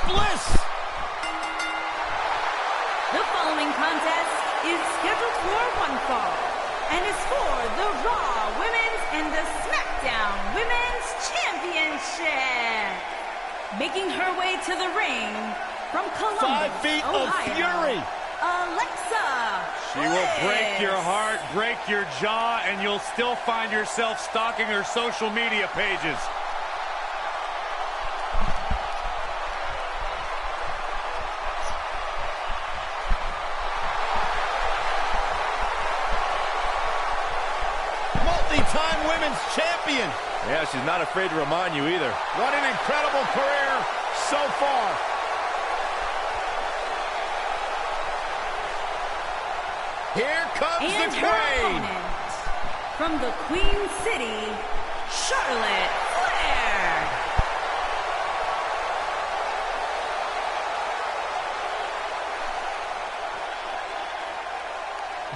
Bliss! The following contest is scheduled for one fall and is for the Raw Women's and the SmackDown Women's Championship. Making her way to the ring from Columbus, 5 feet Ohio, of fury. Alexa She will break your heart, break your jaw, and you'll still find yourself stalking her social media pages. Multi-time women's champion. Yeah, she's not afraid to remind you either. What an incredible career so far. Here comes and the her Queen. opponent from the Queen City, Charlotte Flair.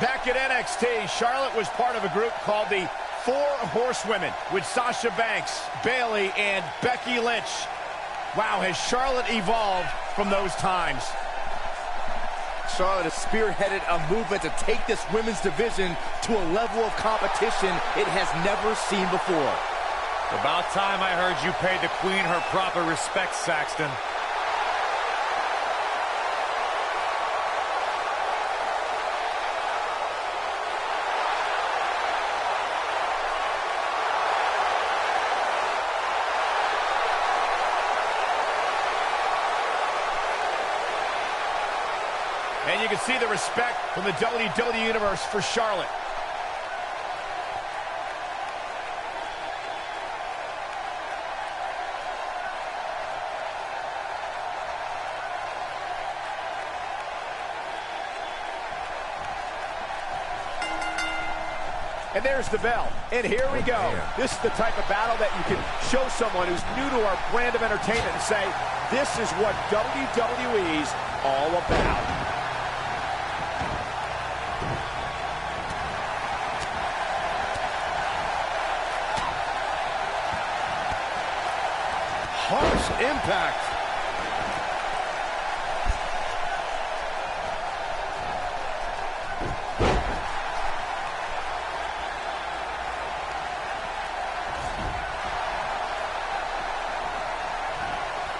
Back at NXT, Charlotte was part of a group called the Four Horsewomen with Sasha Banks, Bayley, and Becky Lynch. Wow, has Charlotte evolved from those times? Charlotte has spearheaded a movement to take this women's division to a level of competition it has never seen before. About time I heard you paid the Queen her proper respect, Saxton. And you can see the respect from the WWE Universe for Charlotte. And there's the bell. And here we go. This is the type of battle that you can show someone who's new to our brand of entertainment and say, this is what WWE's all about. Harsh impact.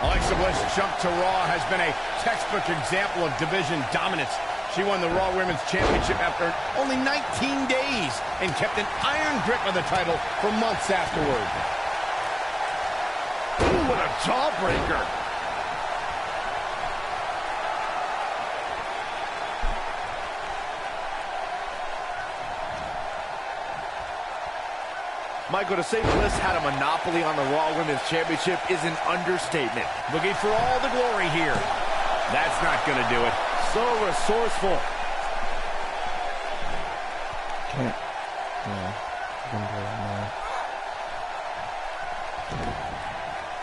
Alexa Bliss jump to Raw has been a textbook example of division dominance. She won the Raw Women's Championship after only 19 days and kept an iron grip on the title for months afterward. Ooh, what a jawbreaker. Michael, to say Bliss had a monopoly on the Raw Women's Championship is an understatement. Looking for all the glory here. That's not going to do it. So resourceful.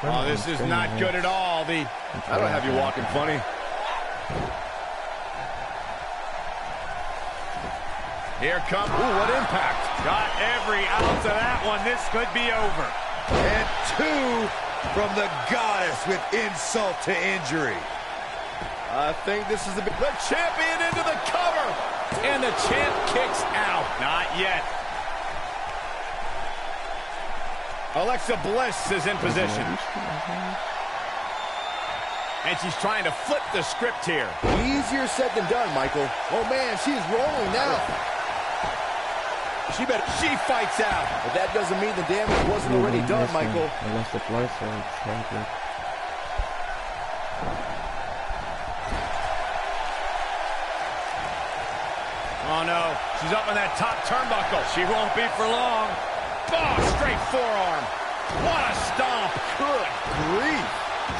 Oh, this is not good at all. I don't have you walking funny. Here comes, ooh, what impact. Got every ounce of that one. This could be over. And two from the goddess with insult to injury. I think this is the champion into the cover. And the champ kicks out. Not yet. Alexa Bliss is in position. And she's trying to flip the script here. Easier said than done, Michael. Oh, man, she's rolling now. She fights out. But that doesn't mean the damage wasn't already done, Michael. Oh, no. She's up on that top turnbuckle. She won't be for long. Oh, straight forearm. What a stomp. Good grief.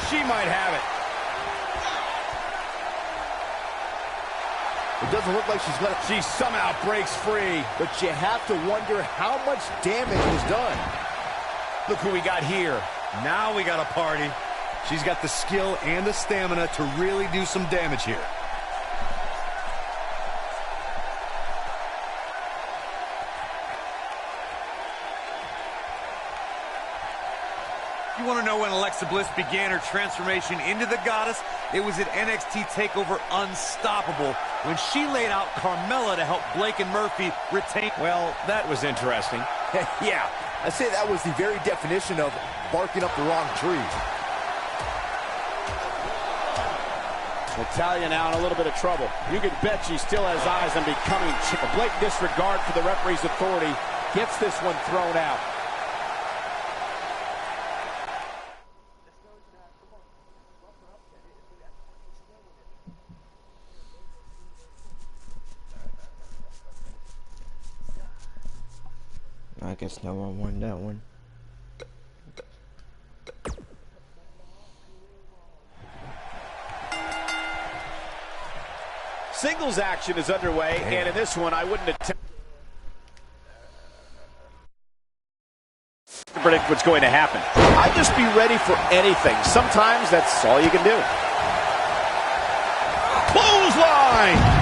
She might have it. It doesn't look like she's let it. She somehow breaks free. But you have to wonder how much damage was done. Look who we got here. Now we got a party. She's got the skill and the stamina to really do some damage here. You You want to know when Alexa Bliss began her transformation into the goddess? It was at NXT TakeOver Unstoppable when she laid out Carmella to help Blake and Murphy retain. Well, that was interesting. Yeah, I'd say that was the very definition of barking up the wrong tree. Natalya now in a little bit of trouble. You can bet she still has eyes on becoming a blatant disregard for the referee's authority. Gets this one thrown out. I guess no one won that one. Singles action is underway, and in this one, I wouldn't attempt to predict what's going to happen. I'd just be ready for anything. Sometimes that's all you can do. Clothesline!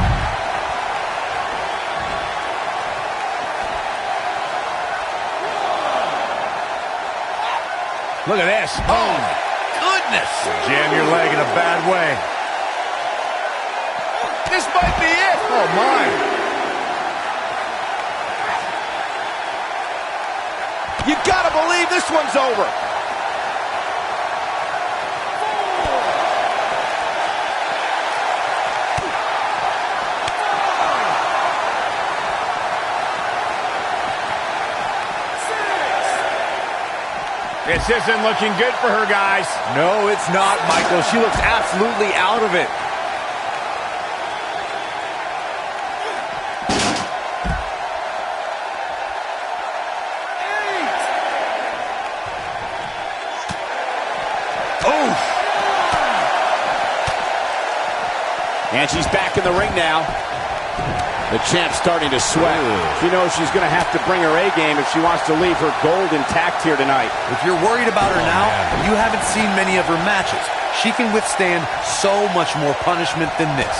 Look at this. Oh, my goodness. Jam your leg in a bad way. This might be it. Oh, my. You gotta believe this one's over. This isn't looking good for her, guys. No, it's not, Michael. She looks absolutely out of it. And she's back in the ring now. The champ's starting to sweat. She knows she's going to have to bring her A game if she wants to leave her gold intact here tonight. If you're worried about her now, you haven't seen many of her matches. She can withstand so much more punishment than this.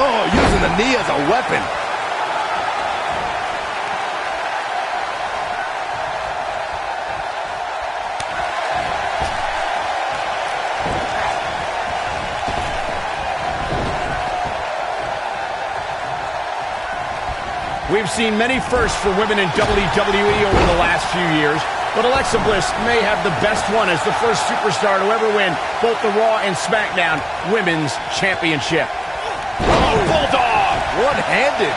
Oh, using the knee as a weapon. We've seen many firsts for women in WWE over the last few years, but Alexa Bliss may have the best one as the first superstar to ever win both the Raw and SmackDown Women's Championship. Oh, Bulldog! One-handed.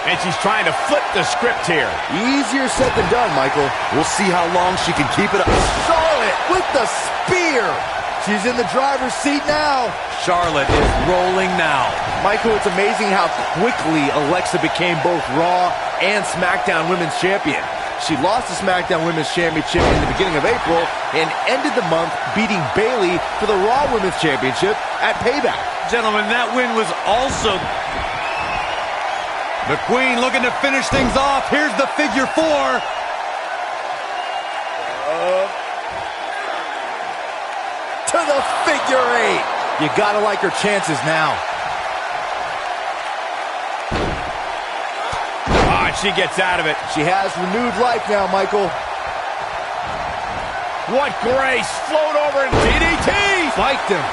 And she's trying to flip the script here. Easier said than done, Michael. We'll see how long she can keep it up. Charlotte with the spear. She's in the driver's seat now. Charlotte is rolling now. Michael, it's amazing how quickly Alexa became both Raw and SmackDown Women's Champion. She lost the SmackDown Women's Championship in the beginning of April and ended the month beating Bayley for the Raw Women's Championship at Payback. Gentlemen, that win was also... The Queen looking to finish things off. Here's the figure four. To the figure eight. You gotta like her chances now. Oh, and she gets out of it. She has renewed life now, Michael. What grace! Float over and DDT! Spiked him.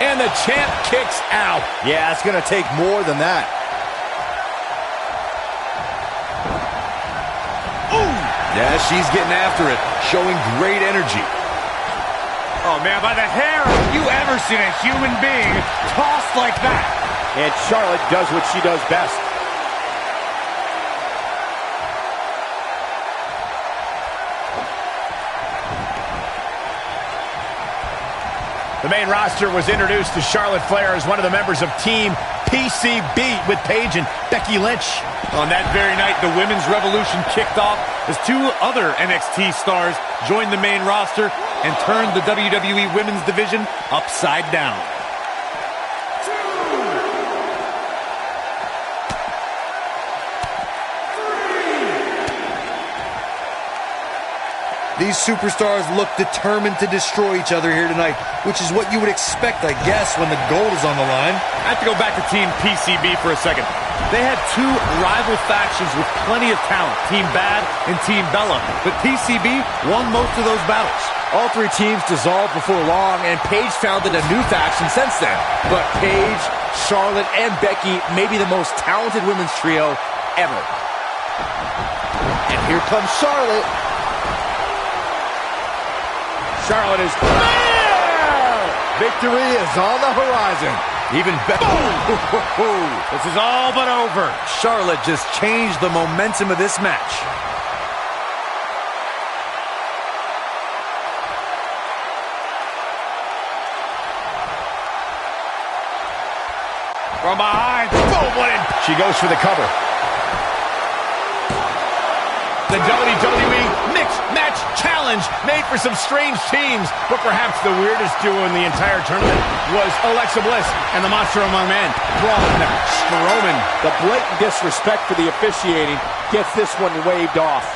And the champ kicks out. Yeah, it's gonna take more than that. Yeah, she's getting after it, showing great energy. Oh, man, by the hair, have you ever seen a human being tossed like that? And Charlotte does what she does best. The main roster was introduced to Charlotte Flair as one of the members of Team PCB with Paige and Becky Lynch. On that very night, the Women's Revolution kicked off as two other NXT stars joined the main roster and turned the WWE Women's Division upside down. these superstars look determined to destroy each other here tonight, which is what you would expect, I guess, when the gold is on the line. I have to go back to Team PCB for a second. They had two rival factions with plenty of talent, Team Bad and Team Bella, but PCB won most of those battles. All three teams dissolved before long, and Paige founded a new faction since then. But Paige, Charlotte, and Becky may be the most talented women's trio ever. And here comes Charlotte. Charlotte is there! Victory is on the horizon. Even better. This is all but over. Charlotte just changed the momentum of this match. From behind. Boom, what in? She goes for the cover. The WWE Mixed Match Challenge made for some strange teams, but perhaps the weirdest duo in the entire tournament was Alexa Bliss and the Monster Among Men, Braun Strowman. The blatant disrespect for the officiating gets this one waved off.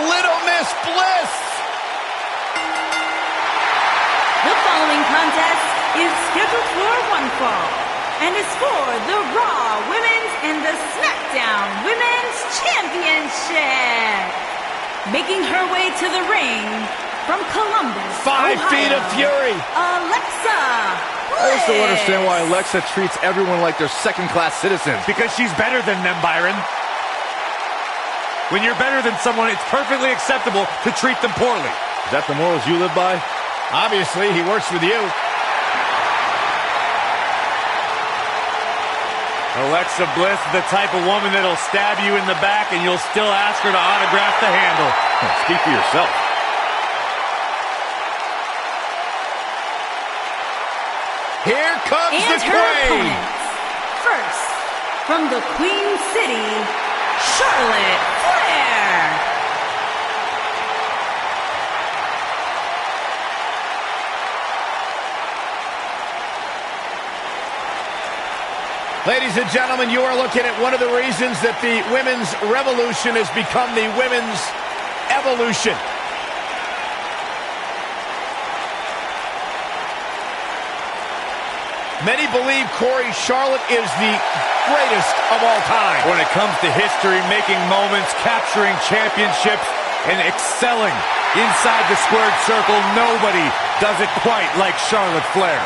Little Miss Bliss. The following contest is scheduled for one fall and is for the Raw Women's and the SmackDown Women's Championship. Making her way to the ring from Columbus, 5 feet of fury. Alexa Bliss. I just don't understand why Alexa treats everyone like they're second-class citizens. Because she's better than them, Byron. When you're better than someone, it's perfectly acceptable to treat them poorly. Is that the morals you live by? Obviously, he works with you. Alexa Bliss is the type of woman that'll stab you in the back and you'll still ask her to autograph the handle. Speak for yourself. Here comes And the her Queen. opponents. First, from the Queen City, Charlotte Flair. Ladies and gentlemen, you are looking at one of the reasons that the women's revolution has become the women's evolution. Many believe, Corey, Charlotte is the greatest of all time. When it comes to history, making moments, capturing championships, and excelling inside the squared circle, nobody does it quite like Charlotte Flair.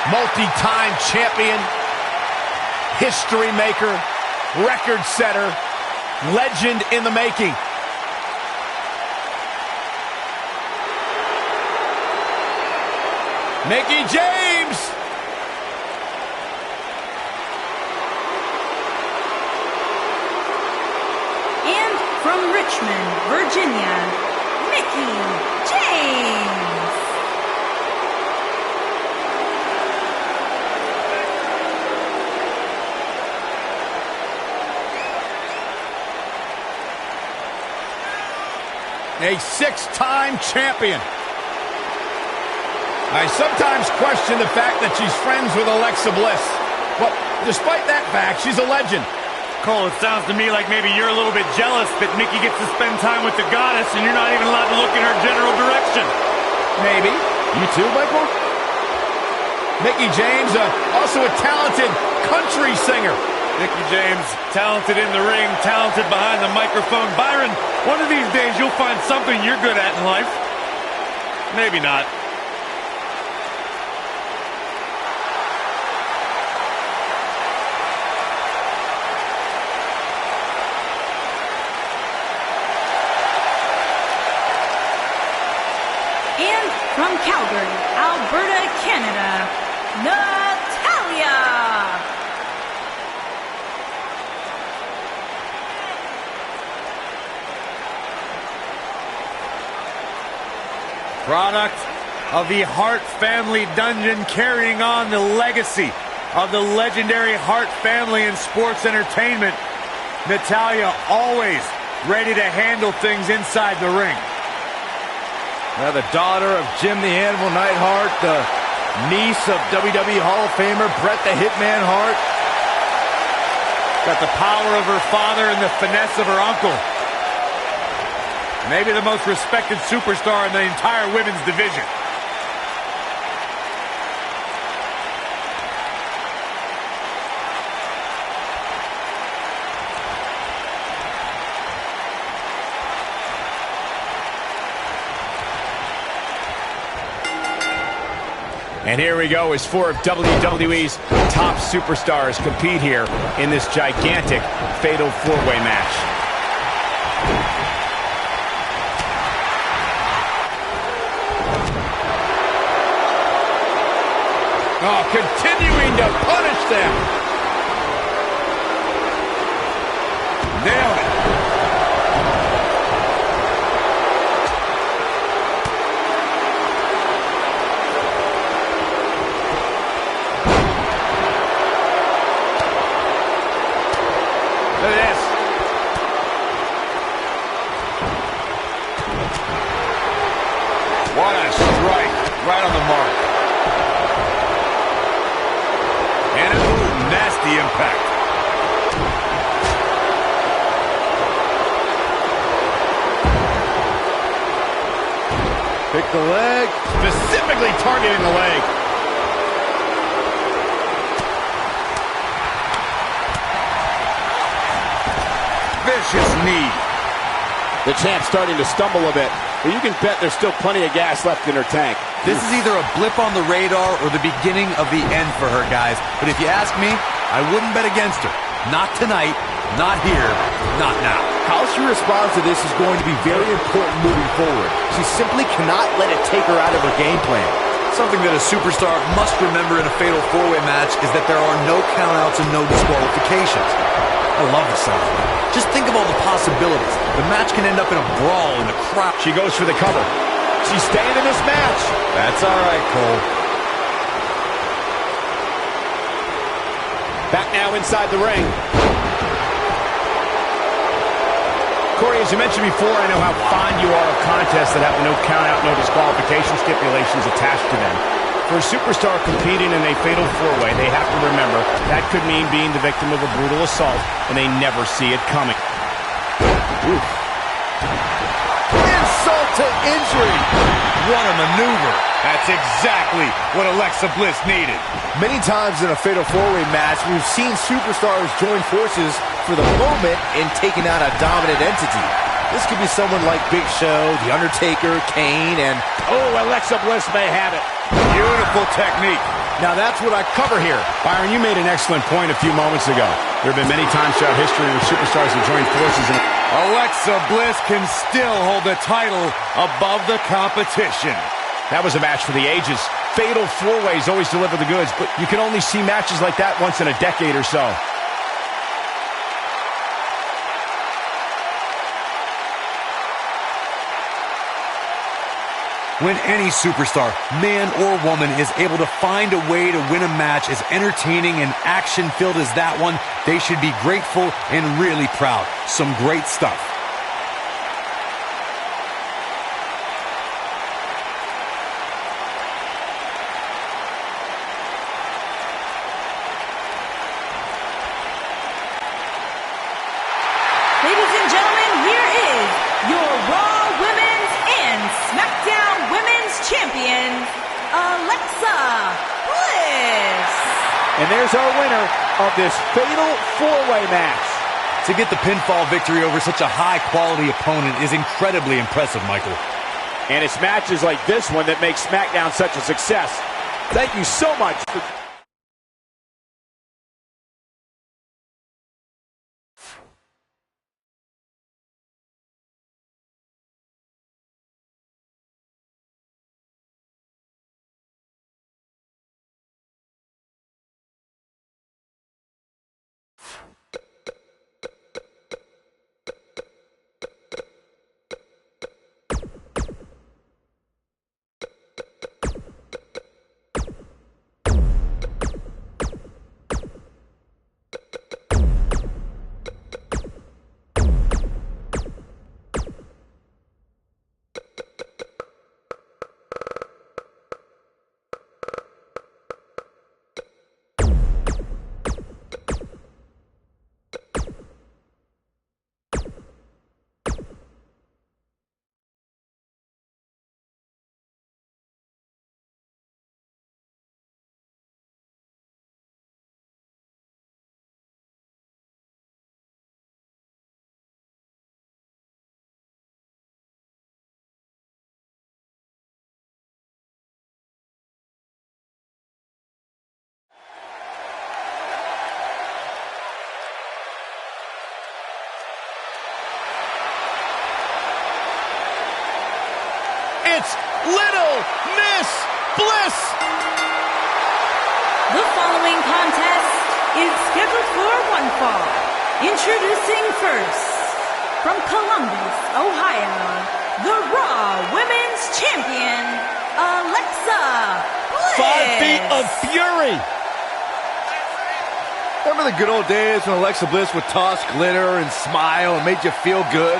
Multi-time champion, history maker, record setter, legend in the making. Mickie James. And from Richmond, Virginia, Mickie James. A 6-time champion. I sometimes question the fact that she's friends with Alexa Bliss. But despite that fact, she's a legend. Cole, it sounds to me like maybe you're a little bit jealous that Mickie gets to spend time with the goddess and you're not even allowed to look in her general direction. Maybe. You too, Michael? Mickie James, also a talented country singer. Mickie James, talented in the ring, talented behind the microphone. Byron, one of these days you'll find something you're good at in life. Maybe not. And from Calgary, Alberta, Canada, Natalya. Product of the Hart family dungeon, carrying on the legacy of the legendary Hart family in sports entertainment. Natalya always ready to handle things inside the ring. Now the daughter of Jim the Animal Neidhart, the niece of WWE Hall of Famer Bret the Hitman Hart. Got the power of her father and the finesse of her uncle. Maybe the most respected superstar in the entire women's division. And here we go as 4 of WWE's top superstars compete here in this gigantic fatal 4-way match. Oh, continuing to punish them. Nailed it. Look at this. What a strike. Right on the mark. the impact. Pick the leg. Specifically targeting the leg. Vicious knee. The champ's starting to stumble a bit, but you can bet there's still plenty of gas left in her tank. This is either a blip on the radar or the beginning of the end for her, guys. But if you ask me, I wouldn't bet against her. Not tonight, not here, not now. How she responds to this is going to be very important moving forward. She simply cannot let it take her out of her game plan. Something that a superstar must remember in a fatal four-way match is that there are no countouts and no disqualifications. I love the sound. Just think of all the possibilities. The match can end up in a brawl in the crowd. She goes for the cover. She's staying in this match. That's all right, Cole. Back now inside the ring. Corey, as you mentioned before, I know how fond you are of contests that have no count-out, no disqualification stipulations attached to them. For a superstar competing in a fatal four-way, they have to remember that could mean being the victim of a brutal assault, and they never see it coming. Oof. Insult to injury. What a maneuver. That's exactly what Alexa Bliss needed. Many times in a fatal four-way match, we've seen superstars join forces for the moment in taking out a dominant entity. This could be someone like Big Show, The Undertaker, Kane, and... Oh, Alexa Bliss may have it. Beautiful technique. Now that's what I cover here. Byron, you made an excellent point a few moments ago. There have been many times throughout history where superstars have joined forces and... Alexa Bliss can still hold the title above the competition. That was a match for the ages. Fatal four-ways always deliver the goods, but you can only see matches like that once in a decade or so. When any superstar, man or woman, is able to find a way to win a match as entertaining and action-filled as that one, they should be grateful and really proud. Some great stuff. Ladies and gentlemen, here is your Raw Women's and SmackDown Women's Champions, Alexa Bliss. And there's our winner of this fatal four-way match. To get the pinfall victory over such a high-quality opponent is incredibly impressive, Michael. And it's matches like this one that make SmackDown such a success. Thank you so much for... It's Little Miss Bliss! The following contest is scheduled for one fall. Introducing first, from Columbus, Ohio, the Raw Women's Champion, Alexa Bliss. 5 feet of fury. Remember the good old days when Alexa Bliss would toss glitter and smile and made you feel good?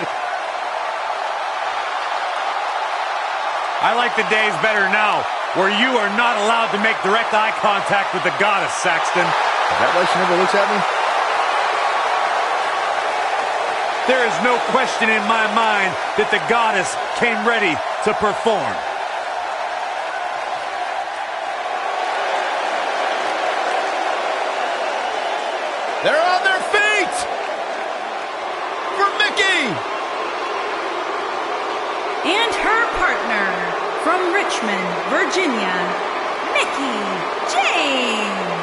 I like the days better now, where you are not allowed to make direct eye contact with the goddess, Saxton. Is that why she never looks at me? There is no question in my mind that the goddess came ready to perform. They're on their feet for Mickey. And her partner from Richmond, Virginia, Mickey James.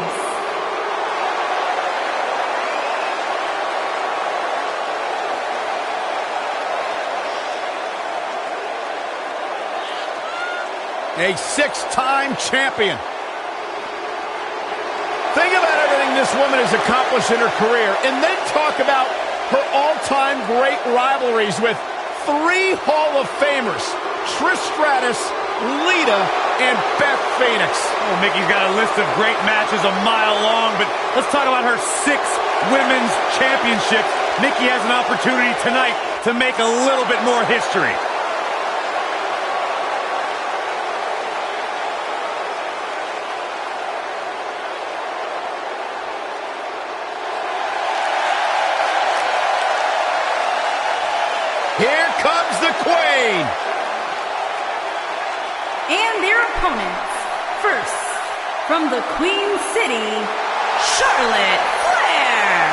A six-time champion. Think about everything this woman has accomplished in her career, and then talk about her all-time great rivalries with three Hall of Famers, Trish Stratus, Lita, and Beth Phoenix. Oh, Mickey's got a list of great matches a mile long, but let's talk about her 6 women's championships. Mickey has an opportunity tonight to make a little bit more history. Here comes the Queen. And their opponents, first, from the Queen City, Charlotte Flair.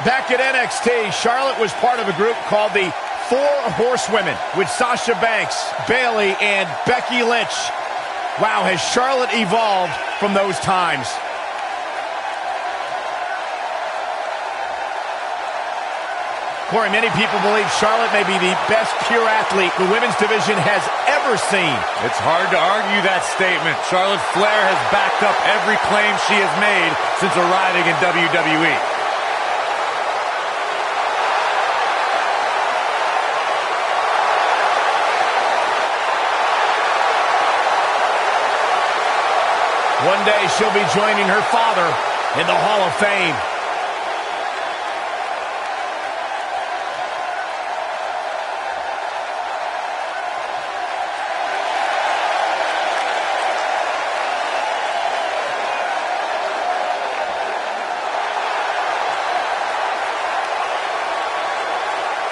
Back at NXT, Charlotte was part of a group called the Four Horsewomen with Sasha Banks, Bayley, and Becky Lynch. Wow, has Charlotte evolved from those times. Corey, many people believe Charlotte may be the best pure athlete the women's division has ever seen. It's hard to argue that statement. Charlotte Flair has backed up every claim she has made since arriving in WWE. One day she'll be joining her father in the Hall of Fame.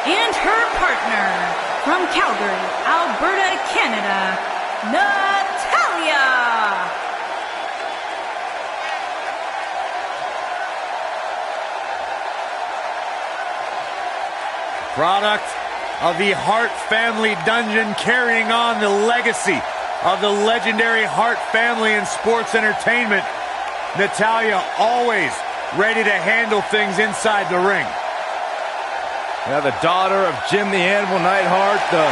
And her partner from Calgary, Alberta, Canada, Natalya. Product of the Hart family dungeon, carrying on the legacy of the legendary Hart family in sports entertainment. Natalya always ready to handle things inside the ring. Yeah, the daughter of Jim the Anvil Neidhart, the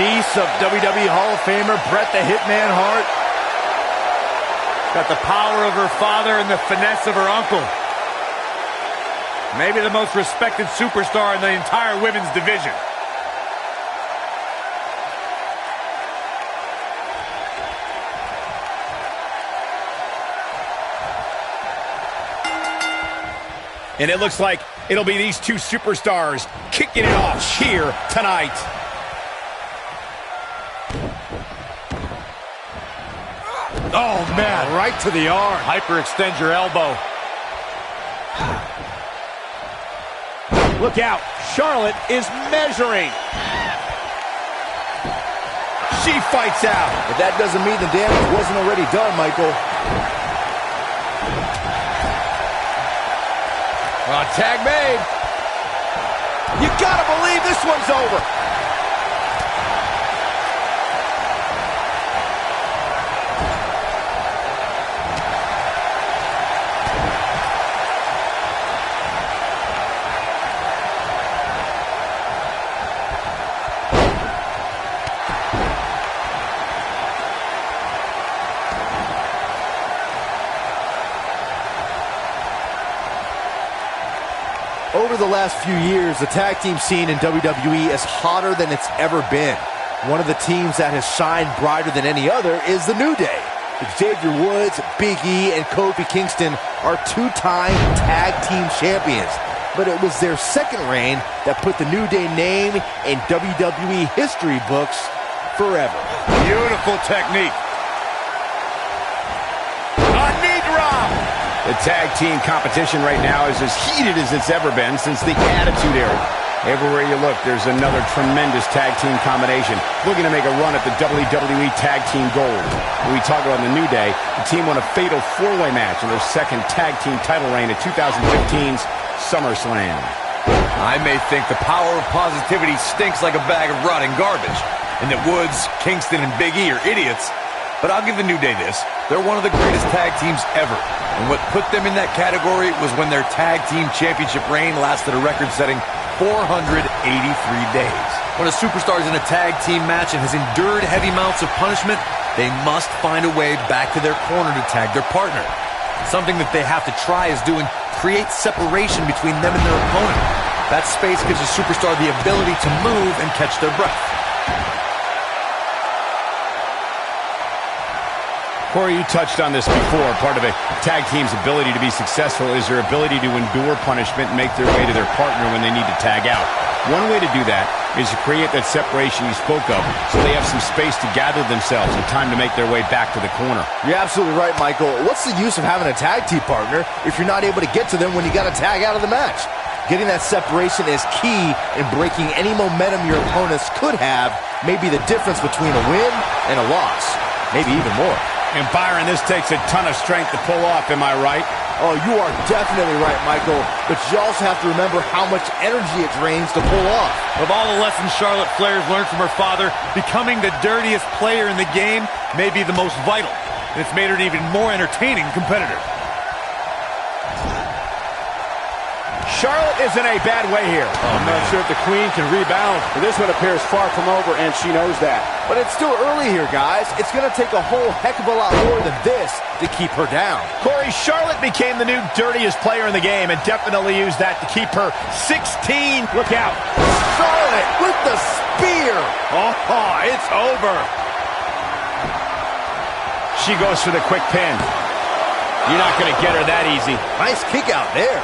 niece of WWE Hall of Famer Bret the Hitman Hart. Got the power of her father and the finesse of her uncle. Maybe the most respected superstar in the entire women's division. And it looks like it'll be these two superstars kicking it off here tonight. Oh, man. Right to the arm. Hyperextend your elbow. Look out. Charlotte is measuring. She fights out. But that doesn't mean the damage wasn't already done, Michael. Tag made. You gotta believe this one's over. Over the last few years, the tag team scene in WWE is hotter than it's ever been. One of the teams that has shined brighter than any other is the New Day. Xavier Woods, Big E, and Kofi Kingston are two-time tag team champions. But it was their second reign that put the New Day name in WWE history books forever. Beautiful technique. A knee drop. The tag team competition right now is as heated as it's ever been since the Attitude Era. Everywhere you look, there's another tremendous tag team combination looking to make a run at the WWE Tag Team Gold. When we talk about the New Day, the team won a fatal four-way match in their second tag team title reign at 2015's SummerSlam. I may think the power of positivity stinks like a bag of rotting garbage, and that Woods, Kingston, and Big E are idiots, but I'll give the New Day this. They're one of the greatest tag teams ever, and what put them in that category was when their tag team championship reign lasted a record-setting 483 days. When a superstar is in a tag team match and has endured heavy amounts of punishment, they must find a way back to their corner to tag their partner. Something that they have to try is doing create separation between them and their opponent. That space gives a superstar the ability to move and catch their breath. Corey, you touched on this before. Part of a tag team's ability to be successful is their ability to endure punishment and make their way to their partner when they need to tag out. One way to do that is to create that separation you spoke of so they have some space to gather themselves and time to make their way back to the corner. You're absolutely right, Michael. What's the use of having a tag team partner if you're not able to get to them when you got to tag out of the match? Getting that separation is key in breaking any momentum your opponents could have, maybe the difference between a win and a loss, maybe even more. And Byron, this takes a ton of strength to pull off, am I right? Oh, you are definitely right, Michael. But you also have to remember how much energy it drains to pull off. Of all the lessons Charlotte Flair has learned from her father, becoming the dirtiest player in the game may be the most vital. And it's made her an even more entertaining competitor. Charlotte is in a bad way here. I'm not sure if the Queen can rebound, but this one appears far from over, and she knows that. But it's still early here, guys. It's going to take a whole heck of a lot more than this to keep her down. Corey, Charlotte became the new dirtiest player in the game and definitely used that to keep her 16. Look out. Charlotte with the spear. Oh, it's over. She goes for the quick pin. You're not going to get her that easy. Nice kick out there.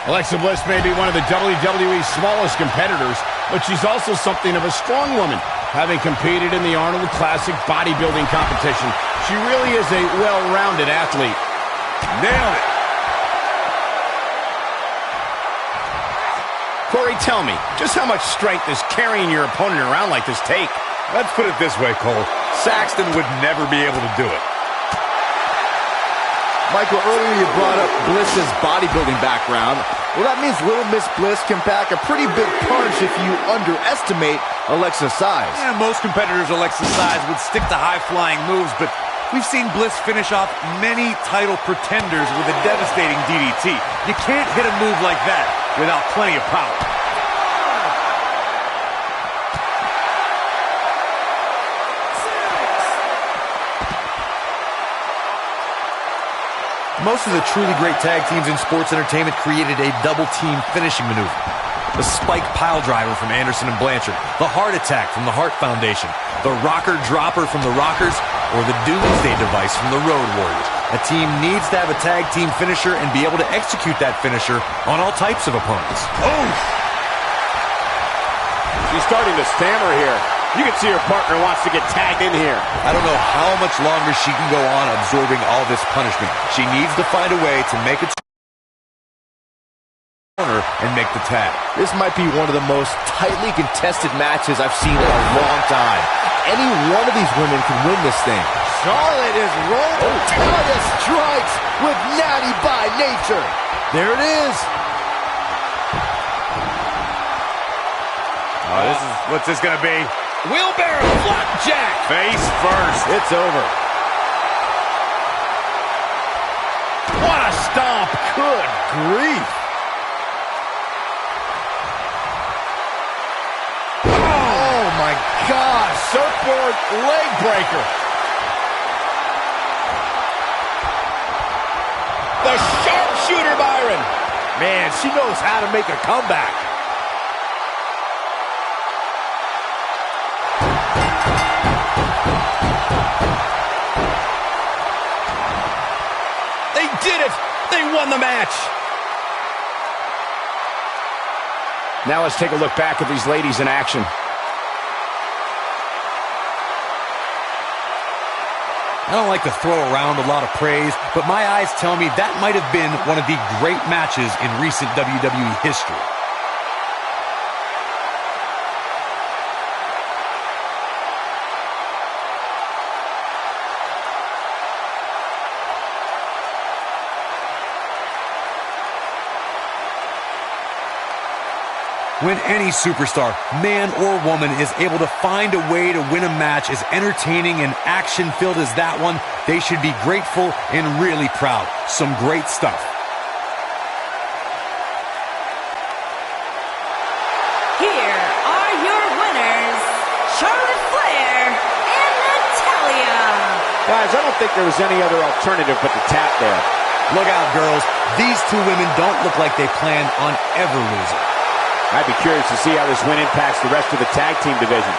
Alexa Bliss may be one of the WWE's smallest competitors, but she's also something of a strong woman. Having competed in the Arnold Classic bodybuilding competition, she really is a well-rounded athlete. Nailed it. Corey, tell me, just how much strength does carrying your opponent around like this take? Let's put it this way, Cole. Saxton would never be able to do it. Michael, earlier you brought up Bliss's bodybuilding background. Well, that means Little Miss Bliss can pack a pretty big punch if you underestimate Alexa's size. Yeah, most competitors Alexa's size would stick to high-flying moves, but we've seen Bliss finish off many title pretenders with a devastating DDT. You can't hit a move like that without plenty of power. Most of the truly great tag teams in sports entertainment created a double-team finishing maneuver. The spike pile driver from Anderson and Blanchard, the heart attack from the Hart Foundation, the rocker dropper from the Rockers, or the Doomsday device from the Road Warriors. A team needs to have a tag team finisher and be able to execute that finisher on all types of opponents. Oh! She's starting to stammer here. You can see her partner wants to get tagged in here. I don't know how much longer she can go on absorbing all this punishment. She needs to find a way to make it corner and make the tag. This might be one of the most tightly contested matches I've seen in a long time. Any one of these women can win this thing. Charlotte is rolling. Natalia strikes with Natty by nature. There it is. What's this going to be? Wheelbarrow flapjack. Face first. It's over. What a stomp. Good grief. Oh my gosh. Surfboard leg breaker. The sharpshooter, Byron. Man, she knows how to make a comeback. They did it. They won won the match. Now let's take a look back at these ladies in action. I don't like to throw around a lot of praise, but my eyes tell me that might have been one of the great matches in recent WWE history. When any superstar, man or woman, is able to find a way to win a match as entertaining and action-filled as that one, they should be grateful and really proud. Some great stuff. Here are your winners, Charlotte Flair and Natalya. Guys, I don't think there was any other alternative but to tap there. Look out, girls. These two women don't look like they plan on ever losing. I'd be curious to see how this win impacts the rest of the tag team division.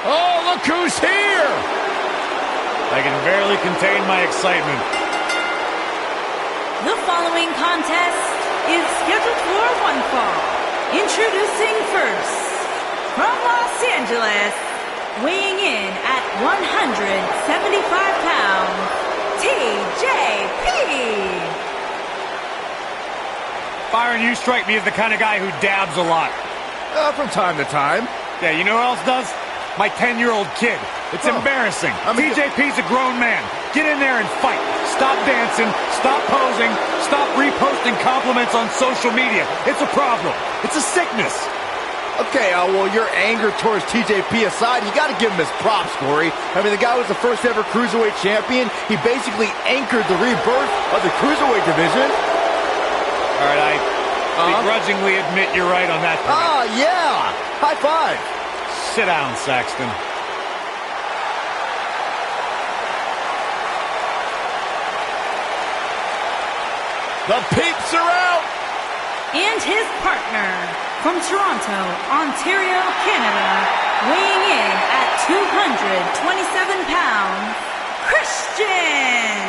Oh, look who's here! I can barely contain my excitement. The following contest is scheduled for one fall. Introducing first, from Los Angeles, weighing in at 175 pounds, TJP. Byron, you strike me as the kind of guy who dabs a lot. From time to time. Yeah, you know who else does? My 10-year-old kid. It's embarrassing. TJP's a grown man. Get in there and fight. Stop dancing. Stop posing. Stop reposting compliments on social media. It's a problem. It's a sickness. Okay, well, your anger towards TJP aside, you got to give him his props, Corey. I mean, the guy was the first ever Cruiserweight champion. He basically anchored the rebirth of the Cruiserweight division. All right, I begrudgingly admit you're right on that point. Ah, yeah. High five. Sit down, Saxton. The peeps are out. And his partner from Toronto, Ontario, Canada, weighing in at 227 pounds, Christian.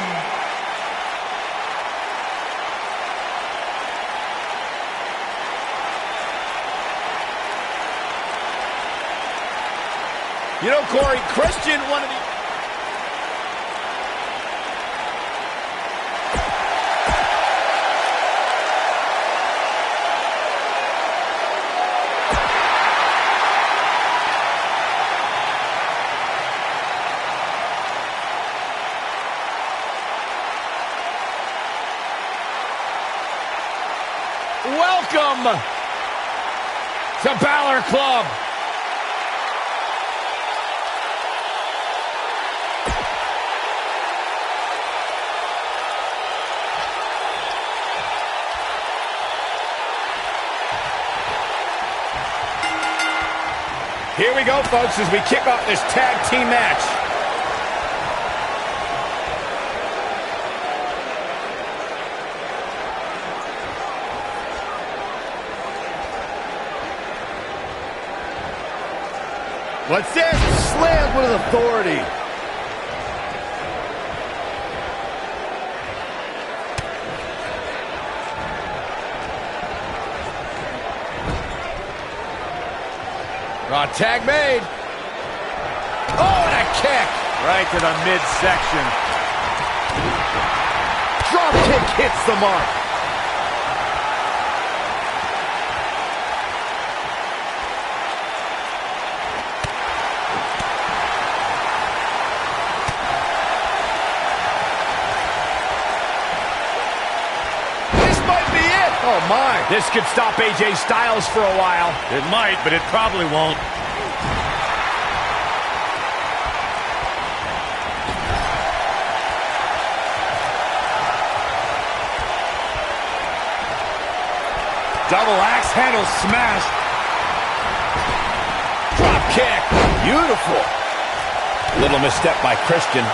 You know, Corey, Christian, one of the... Welcome to Balor Club. Here we go, folks, as we kick off this tag team match. What's this? Slammed with authority. Tag made. Oh, and a kick. Right to the midsection. Drop kick hits the mark. This might be it. Oh, my. This could stop AJ Styles for a while. It might, but it probably won't. Double axe handle smash. Drop kick. Beautiful. Little misstep by Christian.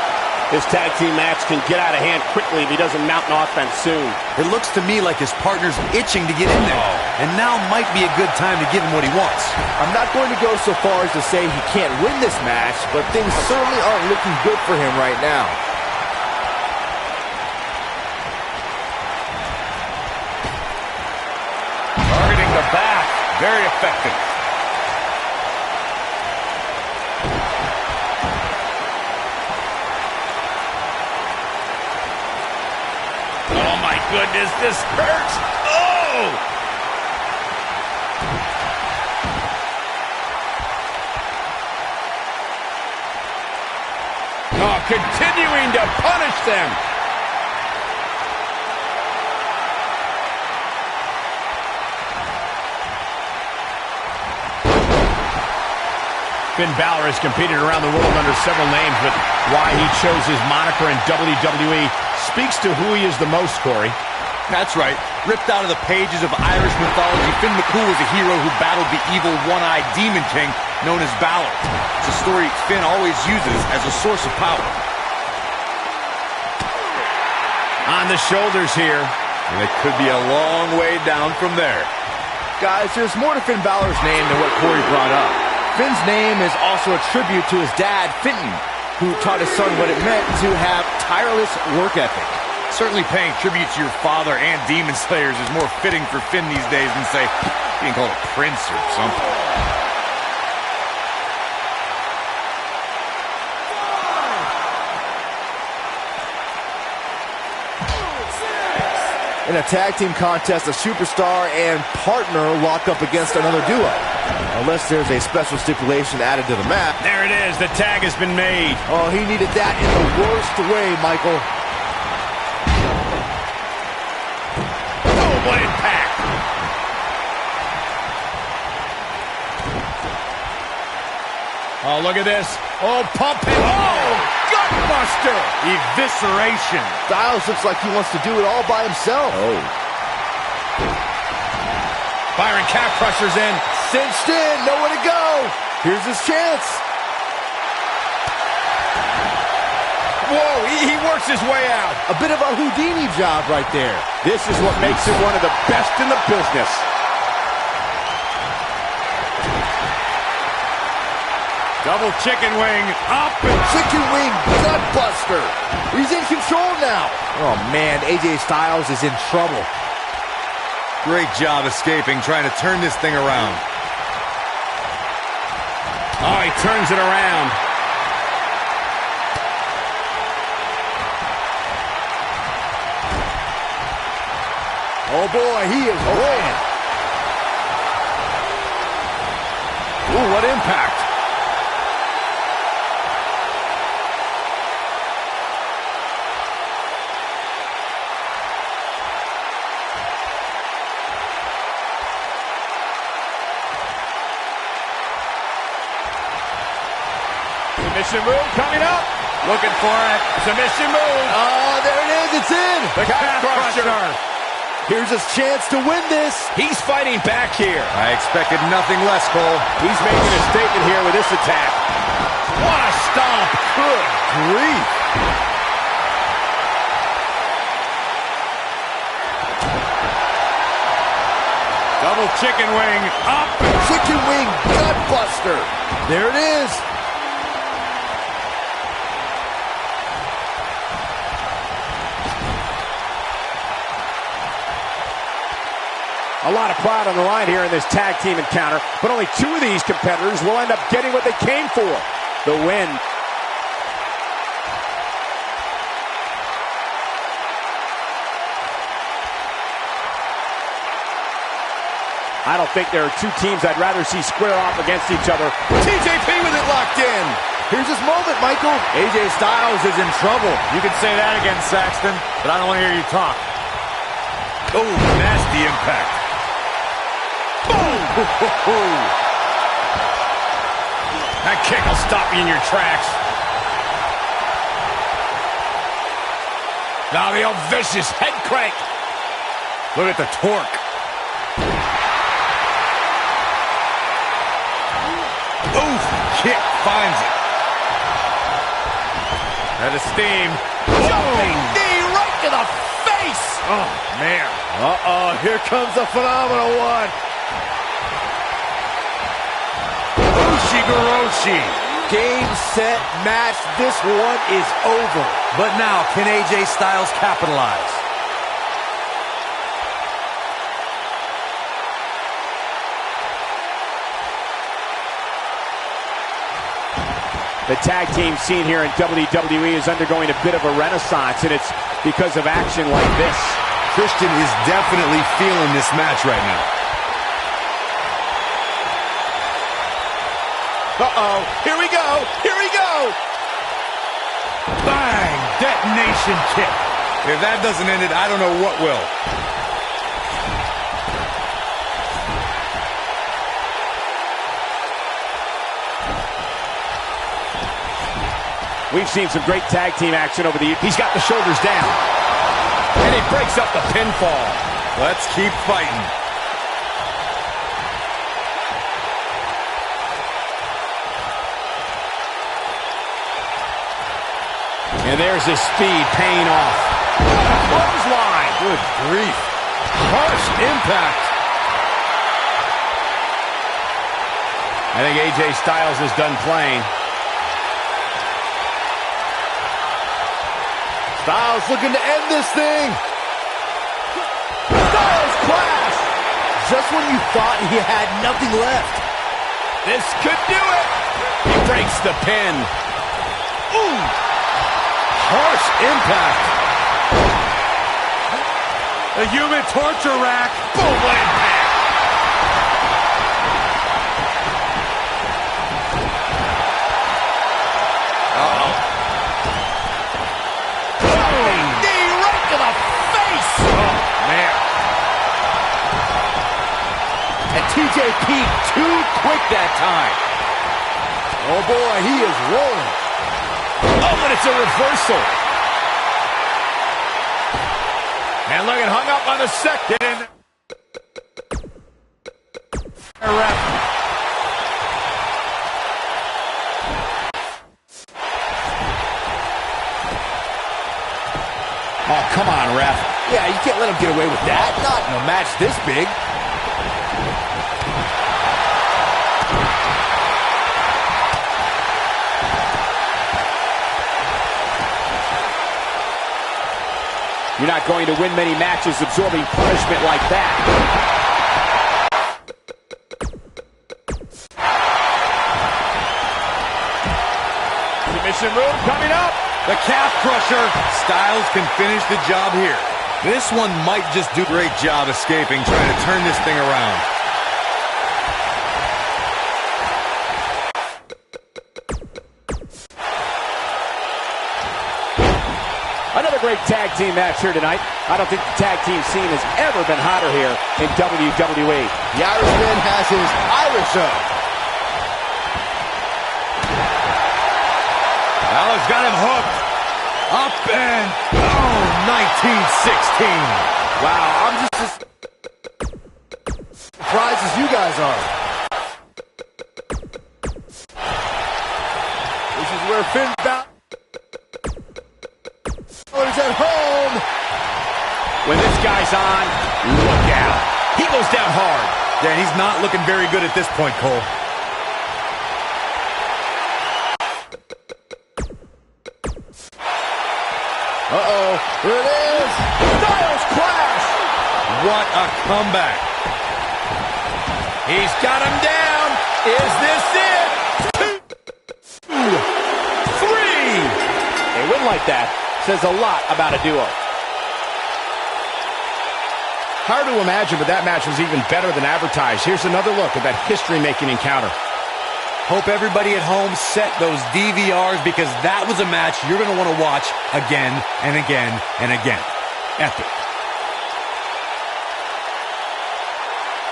This tag team match can get out of hand quickly if he doesn't mount an offense soon. It looks to me like his partner's itching to get in there. And now might be a good time to give him what he wants. I'm not going to go so far as to say he can't win this match, but things certainly aren't looking good for him right now. Targeting the back. Very effective. Oh, my goodness, this hurts. Oh! Oh, continuing to punish them. Finn Balor has competed around the world under several names, but why he chose his moniker in WWE speaks to who he is the most, Corey. That's right. Ripped out of the pages of Irish mythology, Finn McCool was a hero who battled the evil one-eyed Demon King known as Balor. It's a story Finn always uses as a source of power. On the shoulders here. And it could be a long way down from there. Guys, there's more to Finn Balor's name than what Corey brought up. Finn's name is also a tribute to his dad, Finton, who taught his son what it meant to have tireless work ethic. Certainly paying tribute to your father and Demon Slayers is more fitting for Finn these days than, say, being called a prince or something. In a tag team contest, a superstar and partner lock up against another duo. Unless there's a special stipulation added to the map. There it is. The tag has been made. Oh, he needed that in the worst way, Michael. Oh, what impact. Oh, look at this. Oh, pumping. Oh, gutbuster. Evisceration. Styles looks like he wants to do it all by himself. Oh. Byron calf crushers in. Cinched in, nowhere to go. Here's his chance. Whoa, he works his way out. A bit of a Houdini job right there. This is what makes him one of the best in the business. Double chicken wing up. Chicken wing gutbuster. He's in control now. Oh, man, AJ Styles is in trouble. Great job escaping, trying to turn this thing around. Oh, he turns it around. Oh, boy, he is rolling. Ooh, what impact. Submission move coming up. Looking for it. Submission move. Oh, there it is. It's in. The calf crusher. Here's his chance to win this. He's fighting back here. I expected nothing less, Cole. He's making a statement here with this attack. What a stomp. Good grief. Double chicken wing up. Chicken wing gutbuster. There it is. A lot of pride on the line here in this tag team encounter, but only two of these competitors will end up getting what they came for, the win. I don't think there are two teams I'd rather see square off against each other. TJP with it locked in. Here's his moment, Michael. AJ Styles is in trouble. You can say that again, Saxton, but I don't want to hear you talk. Oh, nasty impact. That kick will stop you in your tracks. Now the old vicious head crank. Look at the torque. Oof, kick finds it. That is steam. Jumping knee right to the face. Oh, man. Uh-oh, here comes the phenomenal one. Ushigoroshi. Game, set, match. This one is over. But now, can AJ Styles capitalize? The tag team scene here in WWE is undergoing a bit of a renaissance, and it's because of action like this. Christian is definitely feeling this match right now. Uh-oh. Here we go. Here we go. Bang! Detonation kick. If that doesn't end it, I don't know what will. We've seen some great tag team action over the years. He's got the shoulders down. And he breaks up the pinfall. Let's keep fighting. And there's his speed paying off. Clothesline. Good grief. Harsh impact. I think AJ Styles is done playing. Styles looking to end this thing. Styles clash. Just when you thought he had nothing left. This could do it. He breaks the pin. Ooh. Harsh impact. The human torture rack. Boom, what impact. Uh-oh. Knee right to the face. Oh, man. And TJP too quick that time. Oh, boy, he is rolling. Oh, and it's a reversal. And look, it hung up on the second. Oh, come on, ref. Yeah, you can't let him get away with that. Not in a match this big. You're not going to win many matches absorbing punishment like that. Submission move coming up. The calf crusher. Styles can finish the job here. This one might just do a great job escaping, trying to turn this thing around. Another great tag team match here tonight. I don't think the tag team scene has ever been hotter here in WWE. The Irishman has his Irish up. Balor's got him hooked. Up and, oh, 1916. Wow, I'm just as surprised as you guys are. This is where Finn Balor's at home. When this guy's on, look out. He goes down hard. Yeah, he's not looking very good at this point, Cole. Uh-oh, here it is. Styles Clash. What a comeback. He's got him down. Is this it? 2, 3. A win like that says a lot about a duo. Hard to imagine, but that match was even better than advertised. Here's another look at that history-making encounter. Hope everybody at home set those DVRs because that was a match you're going to want to watch again and again and again. Epic.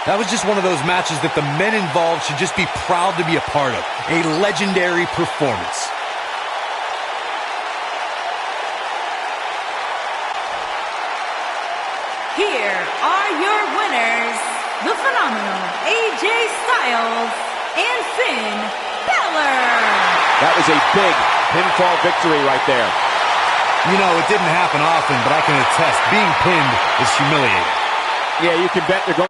That was just one of those matches that the men involved should just be proud to be a part of. A legendary performance. Here are your winners, the phenomenal AJ Styles and Finn Balor. That was a big pinfall victory right there. You know, it didn't happen often, but I can attest, being pinned is humiliating. Yeah, you can bet they're going